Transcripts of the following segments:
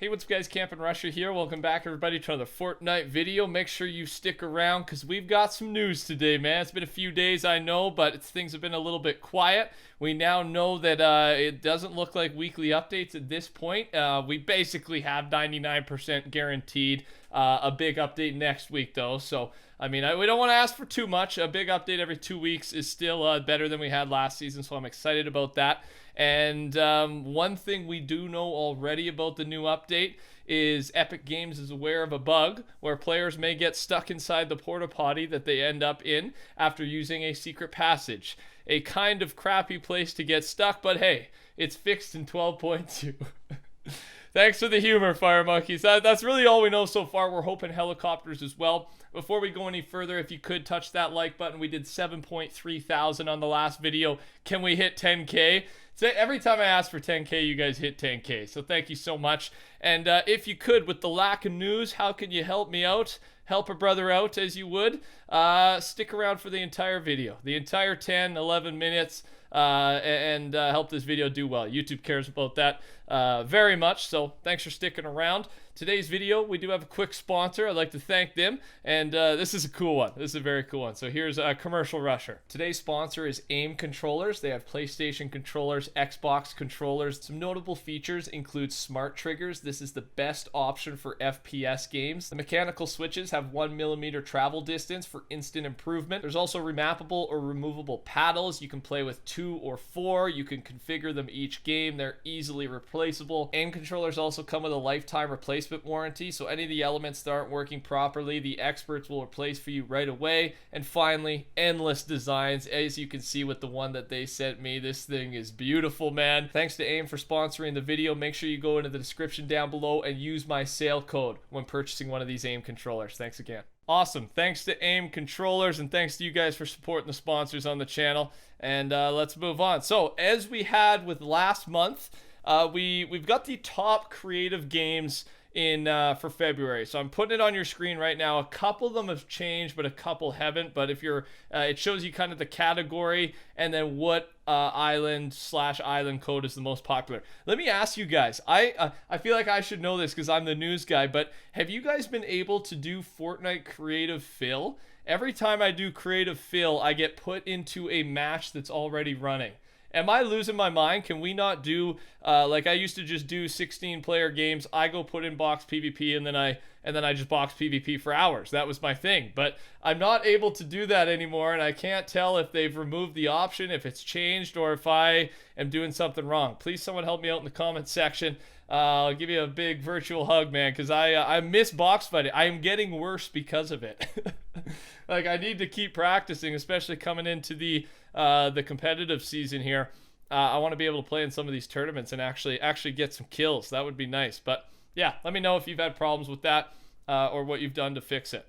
Hey, what's up guys, TheCampingRusher here. Welcome back everybody to another Fortnite video. Make sure you stick around because we've got some news today, man. It's been a few days, I know, but things have been a little bit quiet. We now know that it doesn't look like weekly updates at this point. We basically have 99% guaranteed a big update next week though. So, I mean, we don't want to ask for too much. A big update every 2 weeks is still better than we had last season, so I'm excited about that. And one thing we do know already about the new update is Epic Games is aware of a bug where players may get stuck inside the porta potty that they end up in after using a secret passage. A kind of crappy place to get stuck, but hey, it's fixed in 12.2. Thanks for the humor, Fire Monkeys. That's really all we know so far. We're hoping helicopters as well. Before we go any further, if you could touch that like button. We did 7.3 thousand on the last video. Can we hit 10K? So every time I ask for 10K, you guys hit 10K. So thank you so much. And if you could, with the lack of news, how can you help me out? Help a brother out as you would. Stick around for the entire video. The entire 10, 11 minutes. And help this video do well. YouTube cares about that very much, so thanks for sticking around. Today's video, we do have a quick sponsor. I'd like to thank them, and this is a cool one. This is a very cool one. So here's a commercial rusher. Today's sponsor is AIM controllers. They have PlayStation controllers, Xbox controllers. Some notable features include smart triggers. This is the best option for FPS games. The mechanical switches have 1mm travel distance for instant improvement. There's also remappable or removable paddles. You can play with 2 or 4. You can configure them each game. They're easily replaceable. AIM controllers also come with a lifetime replacement warranty, so any of the elements that aren't working properly, the experts will replace for you right away. And finally, endless designs. As you can see with the one that they sent me, this thing is beautiful, man. Thanks to AIM for sponsoring the video. Make sure you go into the description down below and use my sale code when purchasing one of these AIM controllers. Thanks again. Awesome. Thanks to AIM controllers, and thanks to you guys for supporting the sponsors on the channel. And let's move on. So as we had with last month, we've got the top creative games in for February. So I'm putting it on your screen right now. A couple of them have changed, but a couple haven't. But if you're, it shows you kind of the category and then what island/island code is the most popular. Let me ask you guys. I feel like I should know this because I'm the news guy. But have you guys been able to do Fortnite creative fill? Every time I do creative fill, I get put into a match that's already running. Am I losing my mind? Can we not do like I used to just do 16-player games? I go put in box PvP and then I just box PvP for hours. That was my thing. But I'm not able to do that anymore, and I can't tell if they've removed the option, if it's changed, or if I am doing something wrong. Please, someone help me out in the comment section. I'll give you a big virtual hug, man, because I miss box fighting. I am getting worse because of it. Like, I need to keep practicing, especially coming into the competitive season here. I want to be able to play in some of these tournaments and actually get some kills. That would be nice. But yeah, let me know if you've had problems with that or what you've done to fix it.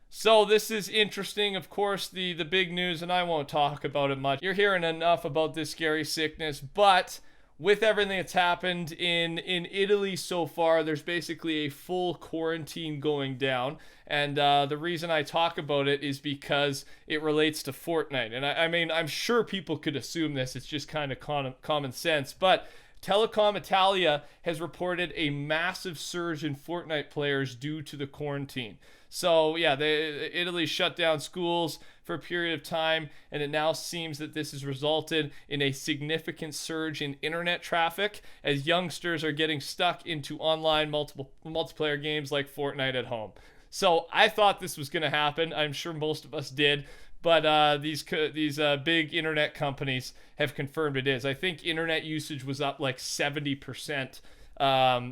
So this is interesting. Of course, the big news, and I won't talk about it much. You're hearing enough about this scary sickness, but with everything that's happened in Italy so far, there's basically a full quarantine going down. And the reason I talk about it is because it relates to Fortnite. And I mean, I'm sure people could assume this. It's just kind of common sense. But Telecom Italia has reported a massive surge in Fortnite players due to the quarantine. So yeah, Italy shut down schools for a period of time, and it now seems that this has resulted in a significant surge in internet traffic as youngsters are getting stuck into online multiplayer games like Fortnite at home. So I thought this was going to happen. I'm sure most of us did. But these big internet companies have confirmed it is. I think internet usage was up like 70%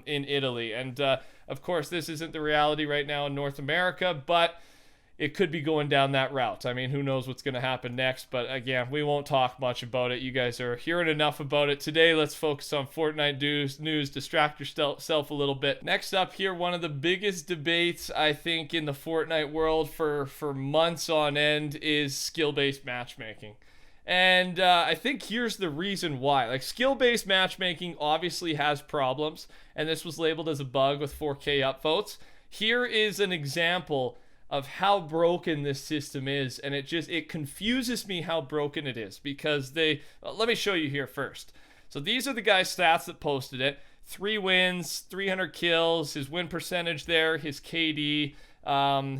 in Italy. And of course, this isn't the reality right now in North America, but it could be going down that route. I mean, who knows what's going to happen next, but again, we won't talk much about it. You guys are hearing enough about it. Today, let's focus on Fortnite news, distract yourself a little bit. Next up here, one of the biggest debates, I think, in the Fortnite world for months on end is skill-based matchmaking. And I think here's the reason why. Like, skill-based matchmaking obviously has problems, and this was labeled as a bug with 4K upvotes. Here is an example of how broken this system is, and it confuses me how broken it is because let me show you here first. So these are the guys' stats that posted it. 3 wins, 300 kills, his win percentage there, his KD,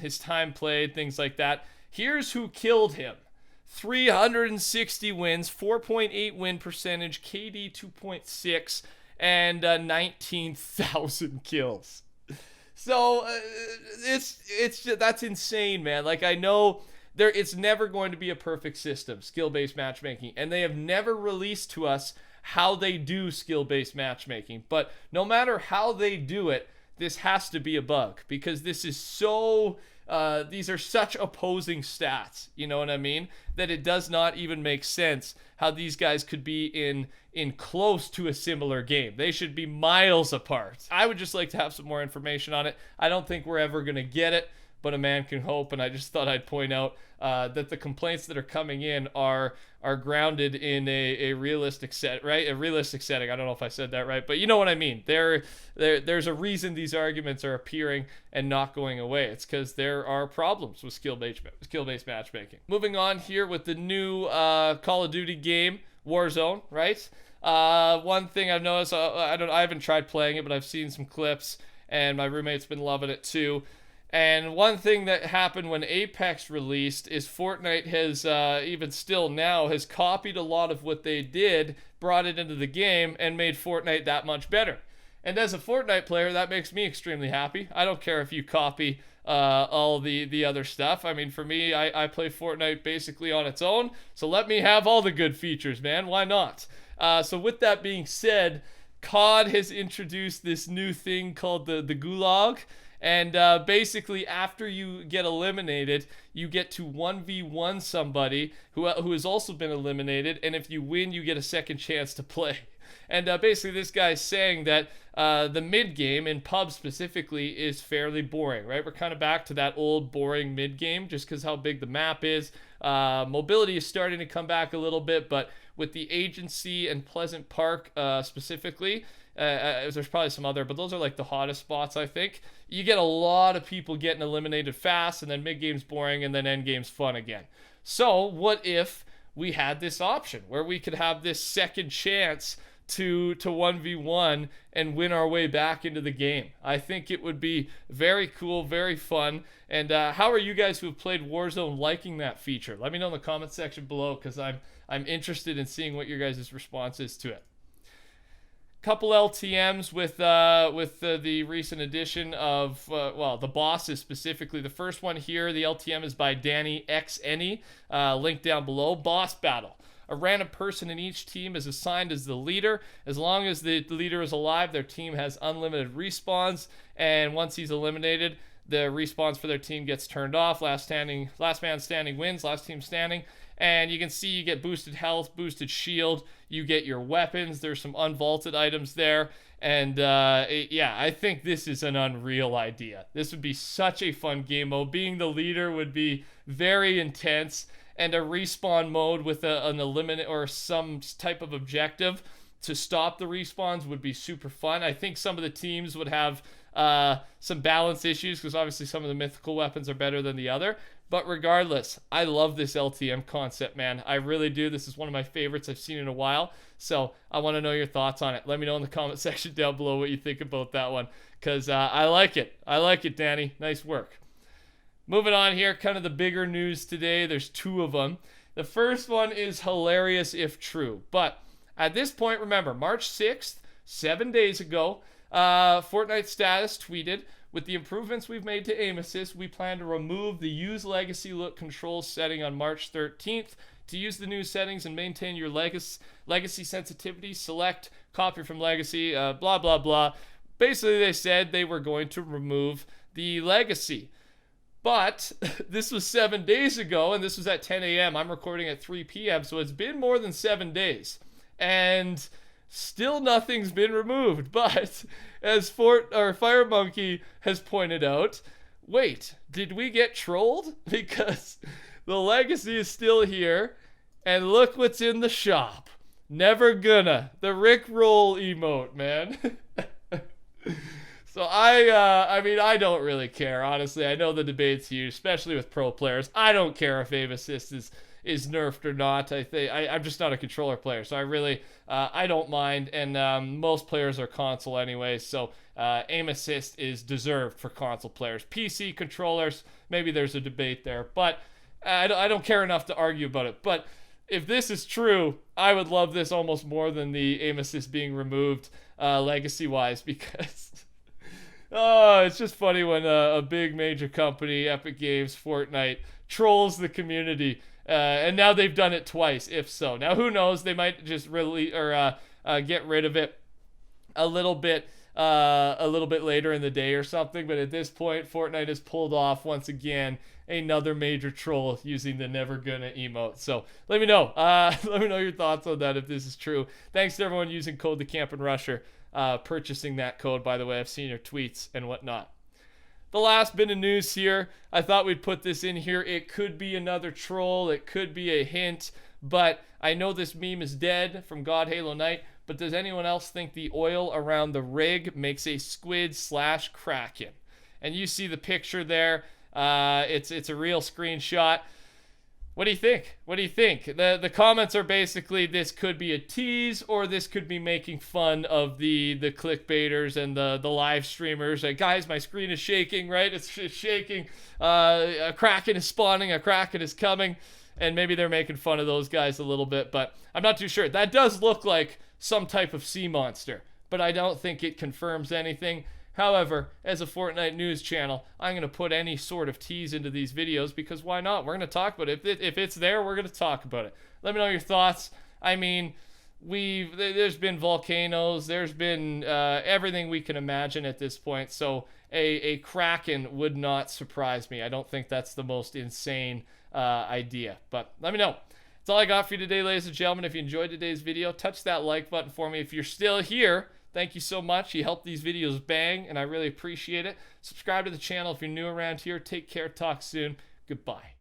his time played, things like that. Here's who killed him. 360 wins, 4.8 win percentage, KD 2.6, and 19,000 kills. So that's insane, man. Like, I know it's never going to be a perfect system, skill-based matchmaking, and they have never released to us how they do skill-based matchmaking. But no matter how they do it, this has to be a bug, because this is so these are such opposing stats, you know what I mean, that it does not even make sense how these guys could be in close to a similar game. They should be miles apart. I would just like to have some more information on it. I don't think we're ever going to get it, but a man can hope, and I just thought I'd point out that the complaints that are coming in are grounded in a realistic set, right? A realistic setting. I don't know if I said that right, but you know what I mean. There's a reason these arguments are appearing and not going away. It's because there are problems with skill-based matchmaking. Moving on here with the new Call of Duty game, Warzone, right? One thing I've noticed, I haven't tried playing it, but I've seen some clips, and my roommate's been loving it too. And one thing that happened when Apex released is Fortnite has, even still now, has copied a lot of what they did, brought it into the game, and made Fortnite that much better. And as a Fortnite player, that makes me extremely happy. I don't care if you copy all the other stuff. I mean, for me, I play Fortnite basically on its own, so let me have all the good features, man. Why not? So with that being said, COD has introduced this new thing called the Gulag. And basically, after you get eliminated, you get to 1v1 somebody who has also been eliminated. And if you win, you get a second chance to play. And basically, this guy's saying that the mid-game, in pub specifically, is fairly boring, right? We're kind of back to that old boring mid-game just because how big the map is. Mobility is starting to come back a little bit, but with the Agency and Pleasant Park specifically, there's probably some other, but those are like the hottest spots, I think. You get a lot of people getting eliminated fast, and then mid-game's boring, and then end-game's fun again. So what if we had this option where we could have this second chance to 1v1 and win our way back into the game? I think it would be very cool, very fun. And how are you guys who have played Warzone liking that feature? Let me know in the comment section below, because I'm interested in seeing what your guys' response is to it. Couple LTMs with the recent addition of the bosses specifically. The first one here, the LTM is by Danny X Any, link down below. Boss battle. A random person in each team is assigned as the leader. As long as the leader is alive, their team has unlimited respawns, and once he's eliminated, the respawns for their team gets turned off. Last man standing wins. Last team standing. And you can see you get boosted health, boosted shield, you get your weapons, there's some unvaulted items there, and yeah, I think this is an unreal idea. This would be such a fun game mode. Being the leader would be very intense, and a respawn mode with an eliminate or some type of objective to stop the respawns would be super fun. I think some of the teams would have some balance issues, because obviously some of the mythical weapons are better than the other. But regardless, I love this LTM concept, man. I really do. This is one of my favorites I've seen in a while. So I want to know your thoughts on it. Let me know in the comment section down below what you think about that one, because I like it. I like it, Danny. Nice work. Moving on here, kind of the bigger news today. There's two of them. The first one is hilarious if true. But at this point, remember, March 6th, 7 days ago, Fortnite status tweeted, with the improvements we've made to aim assist, we plan to remove the use legacy look controls setting on March 13th. To use the new settings and maintain your legacy sensitivity, select copy from legacy, blah, blah, blah. Basically, they said they were going to remove the legacy. But this was 7 days ago, and this was at 10 a.m. I'm recording at 3 p.m., so it's been more than 7 days. And still nothing's been removed. But as Fire Monkey has pointed out, wait, did we get trolled? Because the legacy is still here, and look what's in the shop. Never gonna. The Rick Roll emote, man. So I mean, I don't really care, honestly. I know the debate's huge, especially with pro players. I don't care if aim assist is nerfed or not. I'm just not a controller player, so I don't mind, and most players are console anyway, so aim assist is deserved for console players. PC controllers, maybe there's a debate there, but I don't care enough to argue about it. But if this is true, I would love this almost more than the aim assist being removed legacy-wise, because oh, it's just funny when a big major company, Epic Games, Fortnite, trolls the community, and now they've done it twice. If so, now who knows? They might just really get rid of it a little bit later in the day or something. But at this point, Fortnite has pulled off once again another major troll using the never gonna emote. So let me know. Let me know your thoughts on that if this is true. Thanks to everyone using code TheCampingRusher. Purchasing that code, by the way. I've seen your tweets and whatnot. The last bit of news here, I thought we'd put this in here. It could be another troll. It could be a hint, but I know this meme is dead from God Halo Knight, but does anyone else think the oil around the rig makes a squid/kraken? And you see the picture there. It's a real screenshot. What do you think? What do you think? The comments are basically, this could be a tease, or this could be making fun of the clickbaiters and the live streamers. Like, guys, my screen is shaking, right? It's shaking. A Kraken is spawning. A Kraken is coming. And maybe they're making fun of those guys a little bit, but I'm not too sure. That does look like some type of sea monster, but I don't think it confirms anything. However, as a Fortnite news channel, I'm going to put any sort of tease into these videos, because why not? We're going to talk about it. If it's there, we're going to talk about it. Let me know your thoughts. I mean, there's been volcanoes. There's been everything we can imagine at this point. So a Kraken would not surprise me. I don't think that's the most insane idea. But let me know. That's all I got for you today, ladies and gentlemen. If you enjoyed today's video, touch that like button for me. If you're still here, thank you so much. You help these videos bang, and I really appreciate it. Subscribe to the channel if you're new around here. Take care. Talk soon. Goodbye.